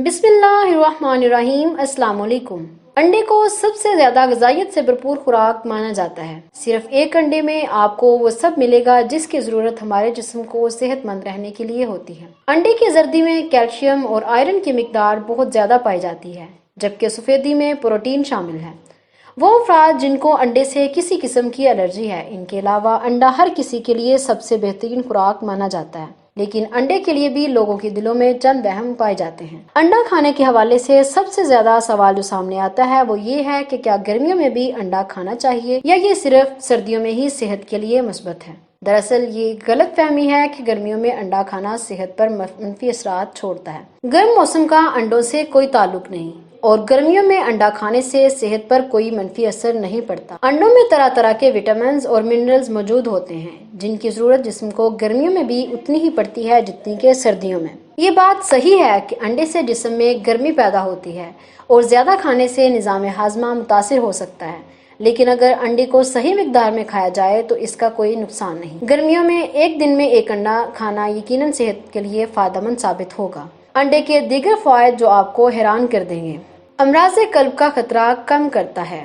बिस्मिल्लाहिर्रहमानिर्रहीम। अस्सलाम वालेकुम। अंडे को सबसे ज्यादा ग़िज़ाइयत से भरपूर खुराक माना जाता है। सिर्फ एक अंडे में आपको वो सब मिलेगा जिसकी जरूरत हमारे जिस्म को सेहतमंद रहने के लिए होती है। अंडे की जर्दी में कैल्शियम और आयरन की मिकदार बहुत ज्यादा पाई जाती है, जबकि सफेदी में प्रोटीन शामिल है। वो अफराद जिनको अंडे से किसी किस्म की एलर्जी है, इनके अलावा अंडा हर किसी के लिए सबसे बेहतरीन खुराक माना जाता है, लेकिन अंडे के लिए भी लोगों के दिलों में चंद वहम पाए जाते हैं। अंडा खाने के हवाले से सबसे ज्यादा सवाल जो सामने आता है वो ये है कि क्या गर्मियों में भी अंडा खाना चाहिए या ये सिर्फ सर्दियों में ही सेहत के लिए मुस्बत है। दरअसल ये गलत फहमी है कि गर्मियों में अंडा खाना सेहत पर मनफी असरात छोड़ता है। गर्म मौसम का अंडों से कोई ताल्लुक नहीं और गर्मियों में अंडा खाने से सेहत पर कोई मनफी असर नहीं पड़ता। अंडों में तरह तरह के विटामिन और मिनरल्स मौजूद होते हैं जिनकी जरूरत जिस्म को गर्मियों में भी उतनी ही पड़ती है जितनी के सर्दियों में। ये बात सही है कि अंडे से जिस्म में गर्मी पैदा होती है और ज्यादा खाने से निज़ाम हाजमा मुतासिर हो सकता है, लेकिन अगर अंडे को सही मिकदार में खाया जाए तो इसका कोई नुकसान नहीं। गर्मियों में एक दिन में एक अंडा खाना यकीनन सेहत के लिए फायदेमंद साबित होगा। अंडे के दीगर फायदे जो आपको हैरान कर देंगे। अमराज़े कल्ब का खतरा कम करता है।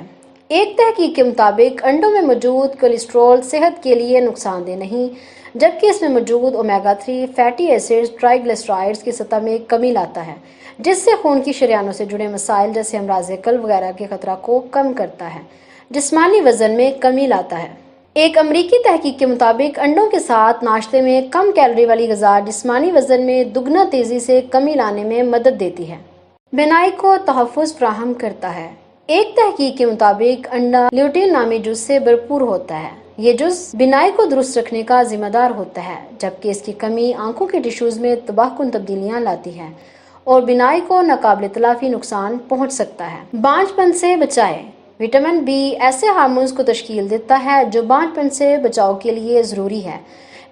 एक तहकीक के मुताबिक अंडों में मौजूद कोलेस्ट्रॉल सेहत के लिए नुकसानदेह नहीं, जबकि इसमें मौजूद ओमेगा 3 फैटी एसिड्स ट्राइग्लिसराइड्स की सतह में कमी लाता है, जिससे खून की शरियानों से जुड़े मसाइल जैसे अमराज़े कल्ब वगैरह के खतरा को कम करता है। जिस्मानी वजन में कमी लाता है। एक अमरीकी तहकीक के मुताबिक अंडों के साथ नाश्ते में कम कैलोरी वाली ग़िज़ा जिस्मानी वजन में दुगना तेजी से कमी लाने में मदद देती है। बिनाई को तहफ़्फ़ुज़ फराहम करता है। एक तहकीक के मुताबिक अंडा ल्यूटीन नामी जुज़ से भरपूर होता है। ये जुज़ बिनाई को दुरुस्त रखने का जिम्मेदार होता है, जबकि इसकी कमी आंखों के टिश्यूज़ में तबाहकुन तब्दीलियां लाती है और बिनाई को नाकाबिल तलाफी नुकसान पहुंच सकता है। बांझपन से बचाए। विटामिन बी ऐसे हार्मोन्स को तश्कील देता है जो बांझपन से बचाव के लिए ज़रूरी है।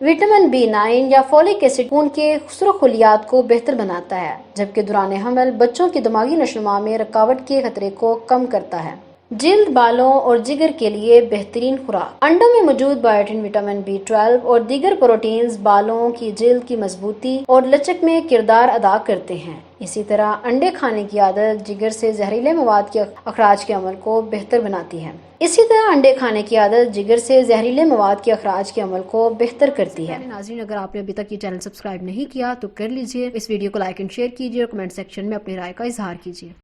विटामिन B9 या फोलिक एसिड खून के खुसरो-खुलियात को बेहतर बनाता है, जबकि दौरान हमल बच्चों की दिमागी नशोनुमा में रुकावट के खतरे को कम करता है। जिल्द, बालों और जिगर के लिए बेहतरीन खुराक। अंडों में मौजूद बायोटिन, विटामिन B12 और दीगर प्रोटीन्स बालों की जिल्द की मजबूती और लचक में किरदार अदा करते हैं। इसी तरह अंडे खाने की आदत जिगर से जहरीले मवाद के अखराज के अमल को बेहतर बनाती है। नाज़रीन, अगर आपने अभी तक ये चैनल सब्सक्राइब नहीं किया तो कर लीजिए। इस वीडियो को लाइक एंड शेयर कीजिए और कमेंट सेक्शन में अपनी राय का इजहार कीजिए।